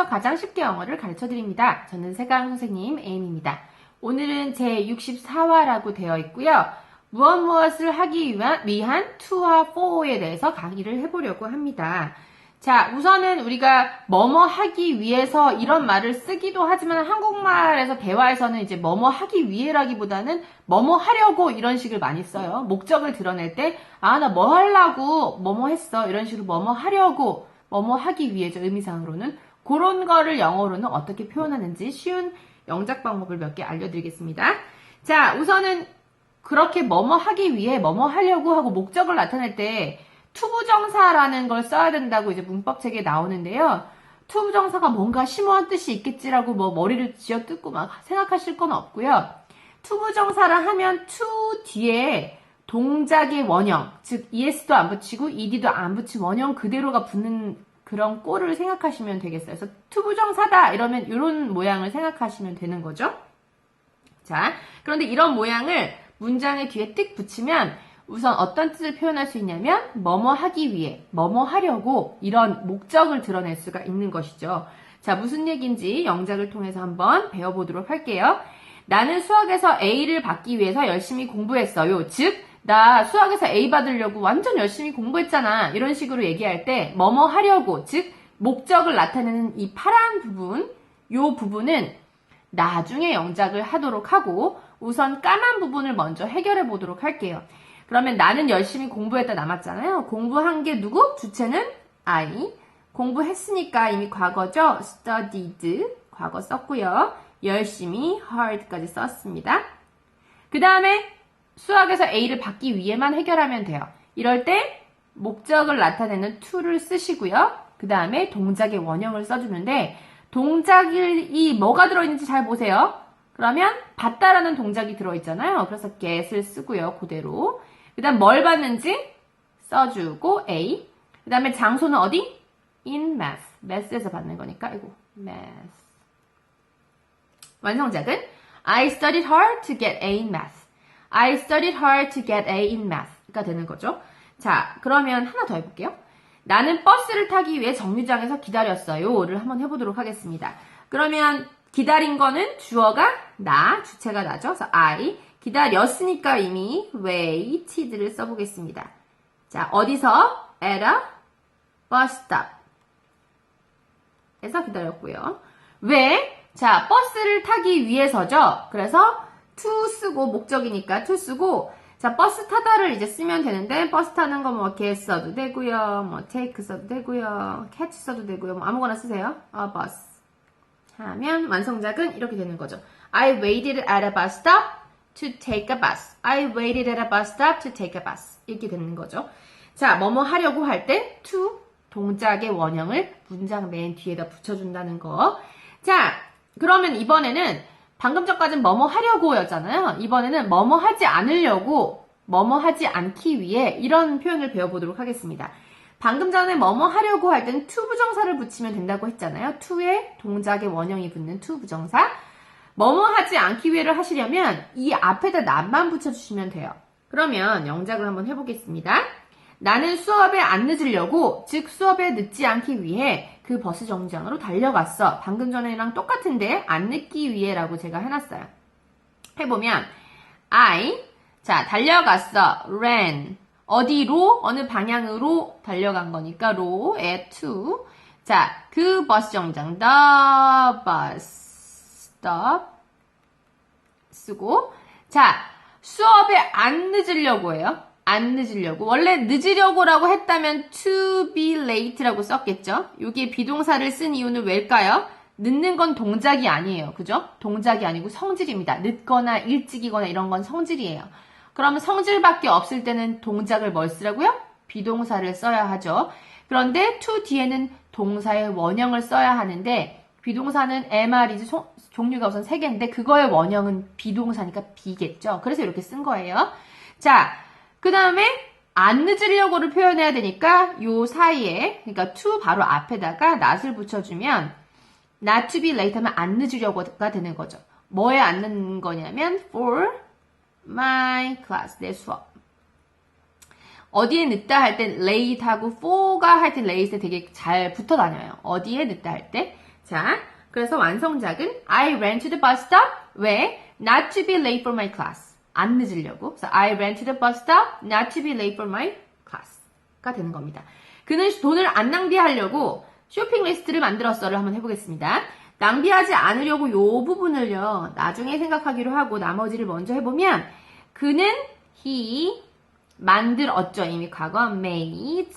세상에서 가장 쉽게 영어를 가르쳐 드립니다. 저는 세강 선생님 에임입니다. 오늘은 제 64화라고 되어 있고요. 무엇을 하기 위한 to와 for에 대해서 강의를 해보려고 합니다. 자, 우선은 우리가 뭐뭐 하기 위해서 이런 말을 쓰기도 하지만 한국말에서 대화에서는 이제 뭐뭐 하기 위해라기보다는 뭐뭐 하려고 이런 식을 많이 써요. 목적을 드러낼 때, 나 뭐 하려고 뭐뭐 했어. 이런 식으로 뭐뭐 하려고 뭐뭐 하기 위해죠. 의미상으로는. 그런 거를 영어로는 어떻게 표현하는지 쉬운 영작 방법을 몇 개 알려드리겠습니다. 자, 우선은 그렇게 뭐뭐 하기 위해 뭐뭐 하려고 하고 목적을 나타낼 때 투부정사라는 걸 써야 된다고 이제 문법책에 나오는데요. 투부정사가 뭔가 심오한 뜻이 있겠지라고 뭐 머리를 쥐어뜯고 막 생각하실 건 없고요. 투부정사라 하면 to 뒤에 동작의 원형, 즉 es도 안 붙이고 ed도 안 붙인 원형 그대로가 붙는 그런 꼴을 생각하시면 되겠어요. 그래서 투부정사다 이러면 이런 모양을 생각하시면 되는 거죠. 자, 그런데 이런 모양을 문장의 뒤에 띡 붙이면 우선 어떤 뜻을 표현할 수 있냐면 뭐뭐 하기 위해, 뭐뭐 하려고 이런 목적을 드러낼 수가 있는 것이죠. 자, 무슨 얘기인지 영작을 통해서 한번 배워보도록 할게요. 나는 수학에서 A를 받기 위해서 열심히 공부했어요. 즉, 나 수학에서 A 받으려고 완전 열심히 공부했잖아. 이런 식으로 얘기할 때 뭐뭐 하려고, 즉 목적을 나타내는 이 파란 부분, 요 부분은 나중에 영작을 하도록 하고 우선 까만 부분을 먼저 해결해 보도록 할게요. 그러면 나는 열심히 공부했다 남았잖아요. 공부한 게 누구? 주체는 I. 공부했으니까 이미 과거죠. studied. 과거 썼고요. 열심히 hard까지 썼습니다. 그 다음에 수학에서 A를 받기 위해만 해결하면 돼요. 이럴 때 목적을 나타내는 to를 쓰시고요. 그 다음에 동작의 원형을 써주는데 동작이 뭐가 들어있는지 잘 보세요. 그러면 받다라는 동작이 들어있잖아요. 그래서 get을 쓰고요. 그대로. 그 다음 뭘 받는지 써주고 A. 그 다음에 장소는 어디? in math. math에서 받는 거니까 이거 math. 완성작은 I studied hard to get A in math. I studied hard to get A in math가 되는 거죠. 자, 그러면 하나 더 해볼게요. 나는 버스를 타기 위해 정류장에서 기다렸어요를 한번 해보도록 하겠습니다. 그러면 기다린 거는 주어가 나, 주체가 나죠. 그래서 I. 기다렸으니까 이미 waited를 써보겠습니다. 자, 어디서? at a bus stop. 에서 기다렸고요. 왜? 자, 버스를 타기 위해서죠. 그래서 to 쓰고 목적이니까 to 쓰고 자, 버스 타다를 이제 쓰면 되는데 버스 타는 거 뭐 get 써도 되고요. 뭐 take 써도 되고요. catch 써도 되고요. 뭐 아무거나 쓰세요. a bus. 하면 완성작은 이렇게 되는 거죠. I waited at a bus stop to take a bus. I waited at a bus stop to take a bus. 이렇게 되는 거죠. 자, 뭐뭐 하려고 할 때 to 동작의 원형을 문장 맨 뒤에다 붙여준다는 거. 자, 그러면 이번에는 방금 전까지는 뭐뭐 하려고 였잖아요. 이번에는 뭐뭐 하지 않으려고, 뭐뭐 하지 않기 위해 이런 표현을 배워보도록 하겠습니다. 방금 전에 뭐뭐 하려고 할 때는 to 부정사를 붙이면 된다고 했잖아요. to에 동작의 원형이 붙는 to 부정사. 뭐뭐 하지 않기 위해를 하시려면 이 앞에다 not만 붙여주시면 돼요. 그러면 영작을 한번 해보겠습니다. 나는 수업에 안 늦으려고, 즉 수업에 늦지 않기 위해 그 버스 정류장으로 달려갔어. 방금 전에랑 똑같은데 안 늦기 위해라고 제가 해놨어요. 해보면 자, 달려갔어. ran. 어디로? 어느 방향으로 달려간 거니까 로에 to. 자, 그 버스 정류장 the bus stop 쓰고 자, 수업에 안 늦으려고 해요. 안 늦으려고. 원래 늦으려고라고 했다면 to be late라고 썼겠죠? 여기에 비동사를 쓴 이유는 왜일까요? 늦는 건 동작이 아니에요. 그죠? 동작이 아니고 성질입니다. 늦거나 일찍이거나 이런 건 성질이에요. 그러면 성질밖에 없을 때는 동작을 뭘 쓰라고요? 비동사를 써야 하죠. 그런데 to 뒤에는 동사의 원형을 써야 하는데 비동사는 MR이지 종류가 우선 3개인데 그거의 원형은 비동사니까 be겠죠. 그래서 이렇게 쓴 거예요. 자, 그 다음에 안 늦으려고를 표현해야 되니까 요 사이에 그러니까 to 바로 앞에다가 not을 붙여주면 not to be late 하면 안 늦으려고가 되는 거죠. 뭐에 안 늦는 거냐면 for my class, 내 수업. 어디에 늦다 할 땐 late하고 for가 할 땐 late에 되게 잘 붙어 다녀요. 어디에 늦다 할 때. 자, 그래서 완성작은 I ran to the bus stop. 왜? Not to be late for my class. 안 늦으려고. 그래서 I ran to the bus stop not to be late for my class가 되는 겁니다. 그는 돈을 안 낭비하려고 쇼핑 리스트를 만들었어를 한번 해보겠습니다. 낭비하지 않으려고 이 부분을요. 나중에 생각하기로 하고 나머지를 먼저 해보면 그는 he 만들었죠. 이미 과거 made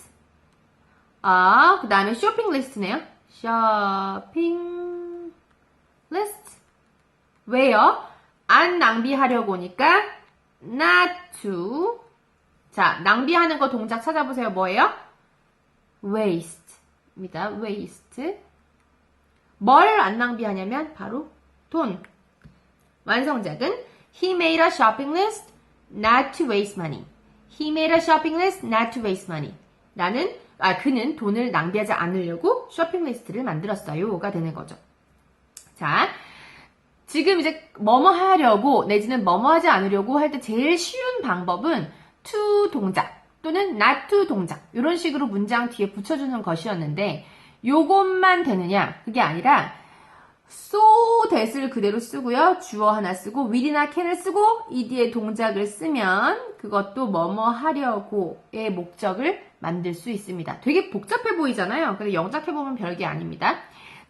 그 다음에 쇼핑 리스트네요. 쇼핑 리스트 왜요? 안 낭비하려고 하니까 not to 자, 낭비하는 거 동작 찾아보세요. 뭐예요? waste입니다. waste 뭘 안 낭비하냐면 바로 돈. 완성작은 He made a shopping list not to waste money. He made a shopping list not to waste money. 그는 돈을 낭비하지 않으려고 쇼핑 리스트를 만들었어요가 되는 거죠. 자, 지금 이제 뭐뭐 하려고 내지는 뭐뭐 하지 않으려고 할 때 제일 쉬운 방법은 to 동작 또는 not to 동작 이런 식으로 문장 뒤에 붙여주는 것이었는데 요것만 되느냐? 그게 아니라 so that을 그대로 쓰고요. 주어 하나 쓰고 will이나 can을 쓰고 이 뒤에 동작을 쓰면 그것도 뭐뭐 하려고의 목적을 만들 수 있습니다. 되게 복잡해 보이잖아요. 근데 영작해보면 별게 아닙니다.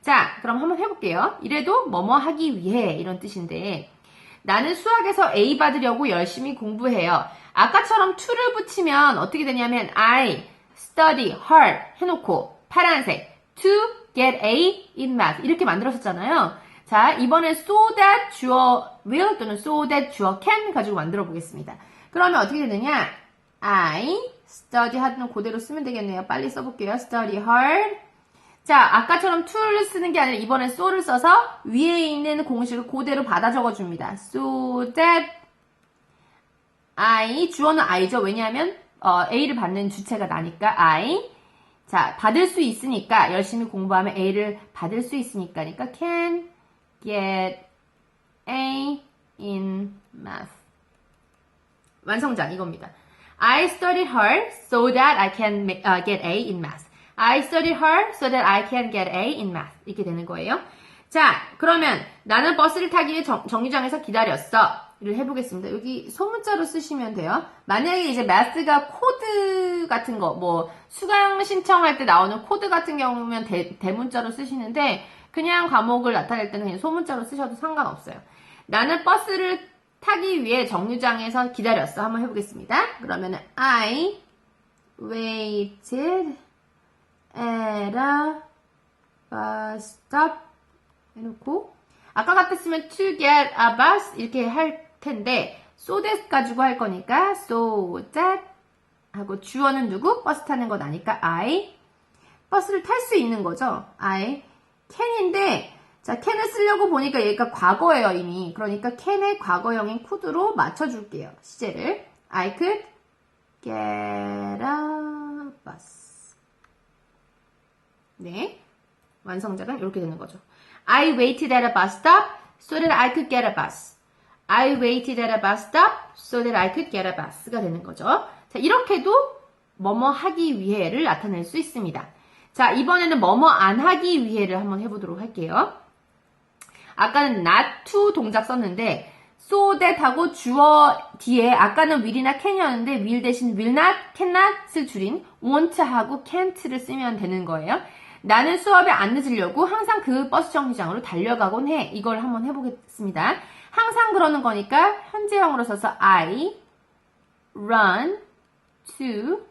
자, 그럼 한번 해볼게요. 이래도 뭐뭐 하기 위해 이런 뜻인데 나는 수학에서 A 받으려고 열심히 공부해요. 아까처럼 to를 붙이면 어떻게 되냐면 I study hard 해놓고 파란색 to get A in math 이렇게 만들었었잖아요. 자, 이번엔 so that 주어 will 또는 so that 주어 can 가지고 만들어 보겠습니다. 그러면 어떻게 되느냐? I study hard는 그대로 쓰면 되겠네요. 빨리 써볼게요. study hard. 자, 아까처럼 to를 쓰는 게 아니라 이번엔 so를 써서 위에 있는 공식을 그대로 받아 적어줍니다. so that I, 주어는 I죠. 왜냐하면 A를 받는 주체가 나니까 I. 자, 받을 수 있으니까 열심히 공부하면 A를 받을 수 있으니까 can get A in math. 완성작 이겁니다. I studied hard so that I can get A in math. I studied hard so that I can get A in math. 이렇게 되는 거예요. 자, 그러면 나는 버스를 타기 위해 정류장에서 기다렸어. 를 해보겠습니다. 여기 소문자로 쓰시면 돼요. 만약에 이제 math가 코드 같은 거, 뭐 수강 신청할 때 나오는 코드 같은 경우면 대문자로 쓰시는데 그냥 과목을 나타낼 때는 그냥 소문자로 쓰셔도 상관없어요. 나는 버스를 타기 위해 정류장에서 기다렸어. 한번 해보겠습니다. 그러면은 I waited at a bus stop 해놓고 아까 같았으면 to get a bus 이렇게 할 텐데 so that 가지고 할 거니까 so that 하고 주어는 누구? 버스 타는 거 나니까 I 버스를 탈 수 있는 거죠. I can인데 자 can을 쓰려고 보니까 얘가 과거예요 이미. 그러니까 can의 과거형인 could로 맞춰줄게요. 시제를 I could get a bus. 네, 완성작은 이렇게 되는 거죠. I waited at a bus stop so that I could get a bus. I waited at a bus stop so that I could get a bus가 되는 거죠. 자, 이렇게도 뭐뭐 하기 위해를 나타낼 수 있습니다. 자, 이번에는 뭐뭐 안 하기 위해를 한번 해보도록 할게요. 아까는 not to 동작 썼는데 so that 하고 주어 뒤에 아까는 will이나 can이었는데 will 대신 will not, cannot을 줄인 won't 하고 can't를 쓰면 되는 거예요. 나는 수업에 안 늦으려고 항상 그 버스 정류장으로 달려가곤 해. 이걸 한번 해보겠습니다. 항상 그러는 거니까 현재형으로 써서 I run to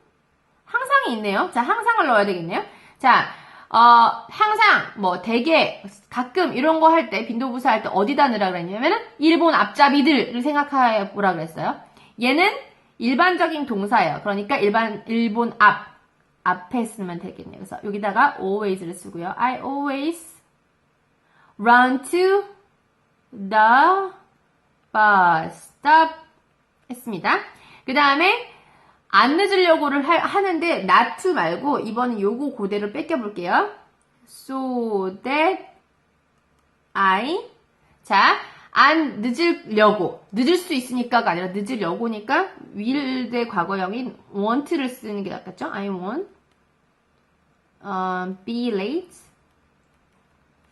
항상이 있네요. 자, 항상을 넣어야 되겠네요. 자, 항상 뭐 되게 가끔 이런 거 할 때 빈도부사 할 때 어디다 넣으라 그랬냐면은 일본 앞잡이들을 생각해 보라 그랬어요. 얘는 일반적인 동사예요. 그러니까 일본 앞에 쓰면 되겠네요. 그래서 여기다가 always를 쓰고요. I always run to the bus stop 했습니다. 그 다음에 안 늦으려고를 하는데 not to 말고 이번엔 요거 그대로 뺏겨 볼게요. so that I 자, 안 늦으려고 늦을 수 있으니까가 아니라 늦으려고니까 will 대 과거형인 want를 쓰는 게 낫겠죠? I won't be late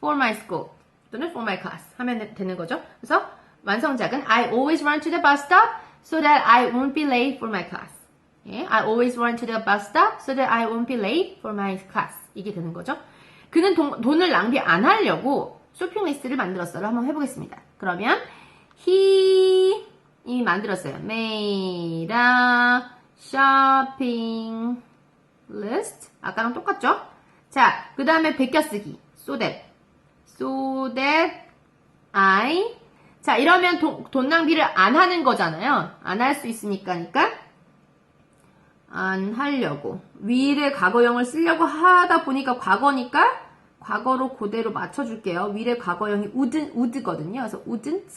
for my school 또는 for my class 하면 되는 거죠. 그래서 완성작은 I always run to the bus stop so that I won't be late for my class. 예, I always run to the bus stop so that I won't be late for my class. 이게 되는 거죠. 그는 돈을 낭비 안 하려고 쇼핑 리스트를 만들었어요. 한번 해보겠습니다. 그러면 he 이미 만들었어요. made a shopping list. 아까랑 똑같죠? 자, 그 다음에 베껴쓰기. so that I 자, 이러면 돈 낭비를 안 하는 거잖아요. 안 할 수 있으니까 안 하려고. 위례 과거형을 쓰려고 하다 보니까 과거니까 과거로 그대로 맞춰줄게요. 위례 과거형이 would거든요. 그래서 wouldn't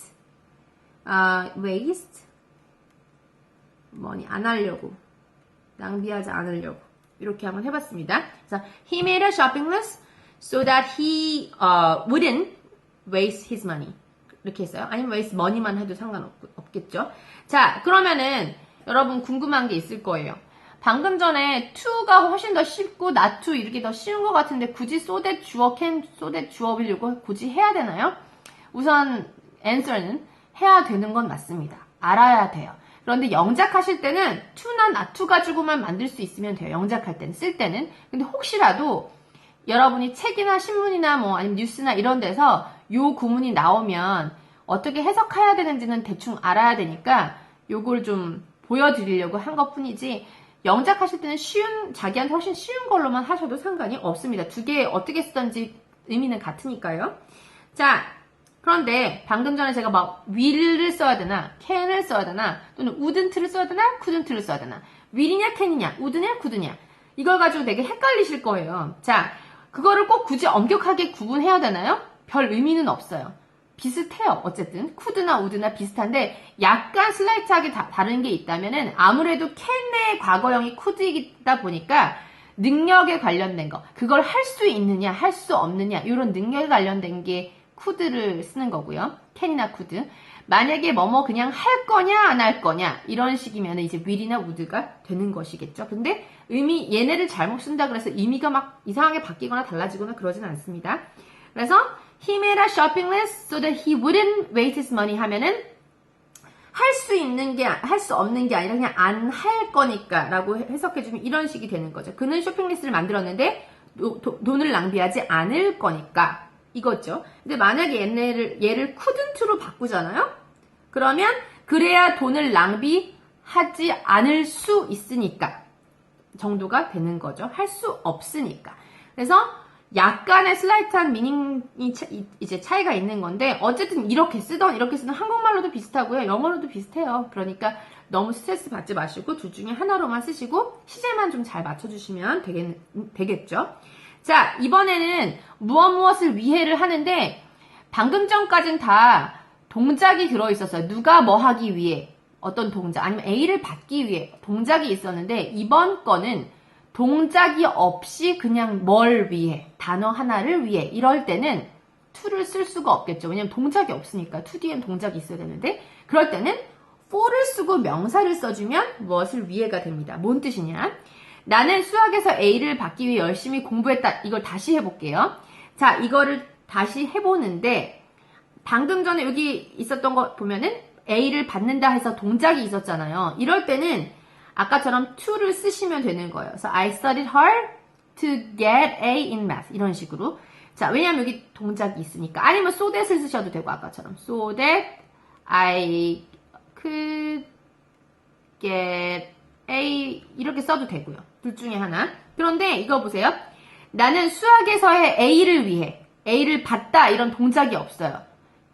waste money. 안 하려고. 낭비하지 않으려고. 이렇게 한번 해봤습니다. 그래서 he made a shopping list so that he wouldn't waste his money. 이렇게 했어요. 아니면 waste money만 해도 상관없겠죠. 자, 그러면은 여러분 궁금한 게 있을 거예요. 방금 전에 to가 훨씬 더 쉽고 not to 이렇게 더 쉬운 것 같은데 굳이 so that 주어 can, so that 주어 will 이거 굳이 해야 되나요? 우선 answer는 해야 되는 건 맞습니다. 알아야 돼요. 그런데 영작하실 때는 to나 not to 가지고만 만들 수 있으면 돼요. 영작할 때는, 쓸 때는. 근데 혹시라도 여러분이 책이나 신문이나 뭐 아니면 뉴스나 이런 데서 요 구문이 나오면 어떻게 해석해야 되는지는 대충 알아야 되니까 요걸 좀 보여드리려고 한 것 뿐이지 영작하실 때는 자기한테 훨씬 쉬운 걸로만 하셔도 상관이 없습니다. 두 개 어떻게 쓰던지 의미는 같으니까요. 자, 그런데 방금 전에 제가 막 will을 써야 되나, can을 써야 되나, 또는 wouldn't를 써야 되나, couldn't를 써야 되나, will이냐, can이냐, would냐, could냐 이걸 가지고 되게 헷갈리실 거예요. 자, 그거를 꼭 굳이 엄격하게 구분해야 되나요? 별 의미는 없어요. 비슷해요. 어쨌든 could나 would나 비슷한데 약간 슬라이트하게 다른 게 있다면은 아무래도 can의 과거형이 could이다 보니까 능력에 관련된 거 그걸 할 수 있느냐 할 수 없느냐 이런 능력에 관련된 게 could를 쓰는 거고요. can이나 could 만약에 뭐뭐 그냥 할 거냐 안 할 거냐 이런 식이면 이제 will이나 would가 되는 것이겠죠. 근데 얘네를 잘못 쓴다 그래서 의미가 막 이상하게 바뀌거나 달라지거나 그러진 않습니다. 그래서 he made a shopping list so that he wouldn't waste his money 하면은 할 수 있는 게, 할 수 없는 게 아니라 그냥 안 할 거니까 라고 해석해주면 이런 식이 되는 거죠. 그는 쇼핑 리스트를 만들었는데 돈을 낭비하지 않을 거니까 이거죠. 근데 만약에 얘를 couldn't로 바꾸잖아요? 그러면 그래야 돈을 낭비하지 않을 수 있으니까 정도가 되는 거죠. 할 수 없으니까. 그래서 약간의 슬라이트한 미닝이 이제 차이가 있는 건데 어쨌든 이렇게 쓰던 한국말로도 비슷하고요. 영어로도 비슷해요. 그러니까 너무 스트레스 받지 마시고 둘 중에 하나로만 쓰시고 시제만 좀 잘 맞춰주시면 되겠죠. 자, 이번에는 무엇을 위해를 하는데 방금 전까지는 다 동작이 들어있었어요. 누가 뭐 하기 위해 어떤 동작 아니면 A를 받기 위해 동작이 있었는데 이번 거는 동작이 없이 그냥 뭘 위해, 단어 하나를 위해 이럴 때는 to를 쓸 수가 없겠죠. 왜냐면 동작이 없으니까 to 뒤엔 동작이 있어야 되는데 그럴 때는 for를 쓰고 명사를 써주면 무엇을 위해가 됩니다. 뭔 뜻이냐? 나는 수학에서 A를 받기 위해 열심히 공부했다. 이걸 다시 해볼게요. 자, 이거를 다시 해보는데 방금 전에 여기 있었던 거 보면은 A를 받는다 해서 동작이 있었잖아요. 이럴 때는 아까처럼 to를 쓰시면 되는 거예요. 그래서 I studied hard to get A in math. 이런 식으로. 자, 왜냐면 여기 동작이 있으니까. 아니면 so that을 쓰셔도 되고 아까처럼 so that I could get A 이렇게 써도 되고요. 둘 중에 하나. 그런데 이거 보세요. 나는 수학에서의 A를 위해 A를 받다 이런 동작이 없어요.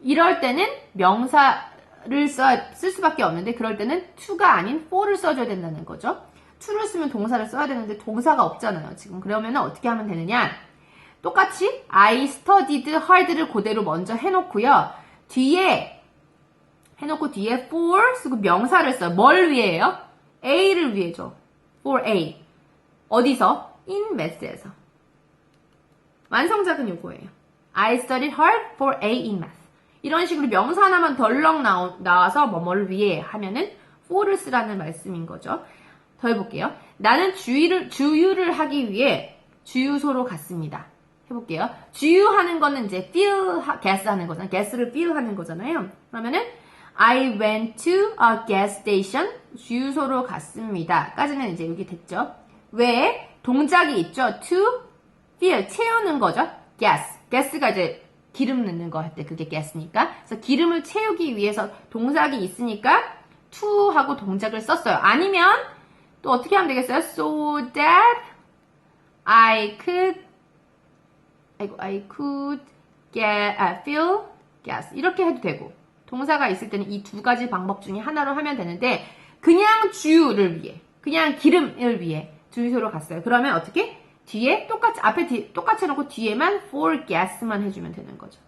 이럴 때는 명사를 쓸 수밖에 없는데 그럴 때는 to가 아닌 for를 써줘야 된다는 거죠. to를 쓰면 동사를 써야 되는데 동사가 없잖아요. 지금 그러면 어떻게 하면 되느냐? 똑같이 I studied hard를 그대로 먼저 해놓고요. 뒤에 for 쓰고 명사를 써요. 뭘 위해요? A를 위해죠. for A. 어디서? in math에서. 완성작은 요거예요. I studied hard for A in math. 이런 식으로 명사 하나만 덜렁 나와서 뭐뭐를 위해 하면은 for를 쓰라는 말씀인 거죠. 더 해볼게요. 나는 주유를 하기 위해 주유소로 갔습니다. 해볼게요. 주유하는 거는 이제 fill gas 하는 거잖아요. gas를 fill 하는 거잖아요. 그러면은 I went to a gas station. 주유소로 갔습니다. 까지는 이제 여기 됐죠. 왜? 동작이 있죠. to fill 채우는 거죠. gas가 이제 기름 넣는 거 할 때 그게 gas니까. 그래서 기름을 채우기 위해서 동작이 있으니까 to 하고 동작을 썼어요. 아니면 또 어떻게 하면 되겠어요? So that I could fill gas. 이렇게 해도 되고. 동사가 있을 때는 이 두 가지 방법 중에 하나로 하면 되는데, 그냥 주유를 위해, 그냥 기름을 위해 주유소로 갔어요. 그러면 어떻게? 뒤에 똑같이, 앞에 똑같이 해놓고 뒤에만 for gas만 해주면 되는 거죠.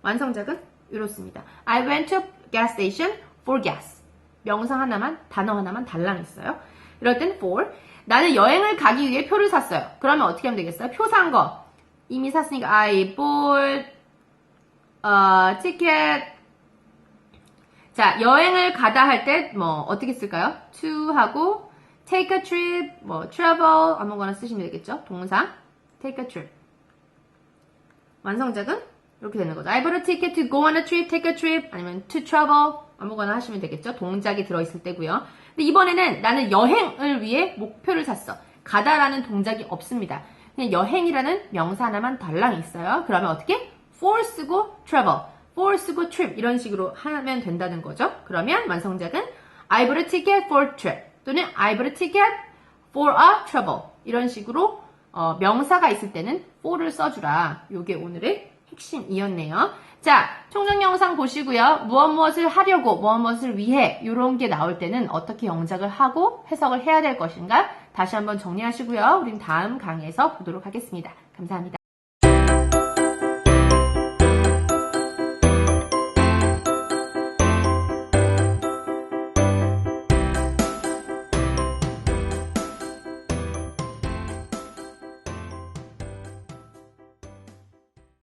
완성작은 이렇습니다. I went to a gas station for gas. 명사 하나만, 단어 하나만 달랑 있어요. 이럴 땐 for. 나는 여행을 가기 위해 표를 샀어요. 그러면 어떻게 하면 되겠어요? 표 산 거. 이미 샀으니까 I bought a ticket. 자, 여행을 가다 할 때 뭐 어떻게 쓸까요? to 하고 take a trip, 뭐 travel 아무거나 쓰시면 되겠죠? 동사 take a trip. 완성작은 이렇게 되는 거죠. I bought a ticket to go on a trip, take a trip 아니면 to travel 아무거나 하시면 되겠죠? 동작이 들어있을 때고요. 근데 이번에는 나는 여행을 위해 목표를 샀어. 가다라는 동작이 없습니다. 그냥 여행이라는 명사 하나만 달랑 있어요. 그러면 어떻게? for 쓰고 travel, for 쓰고 trip 이런 식으로 하면 된다는 거죠. 그러면 완성작은 I bought a ticket for trip 또는 I bought a ticket for a travel 이런 식으로 명사가 있을 때는 for를 써주라. 이게 오늘의 핵심이었네요. 자, 총정 영상 보시고요. 무엇을 하려고, 무엇을 위해 이런 게 나올 때는 어떻게 영작을 하고 해석을 해야 될 것인가 다시 한번 정리하시고요. 우린 다음 강의에서 보도록 하겠습니다. 감사합니다.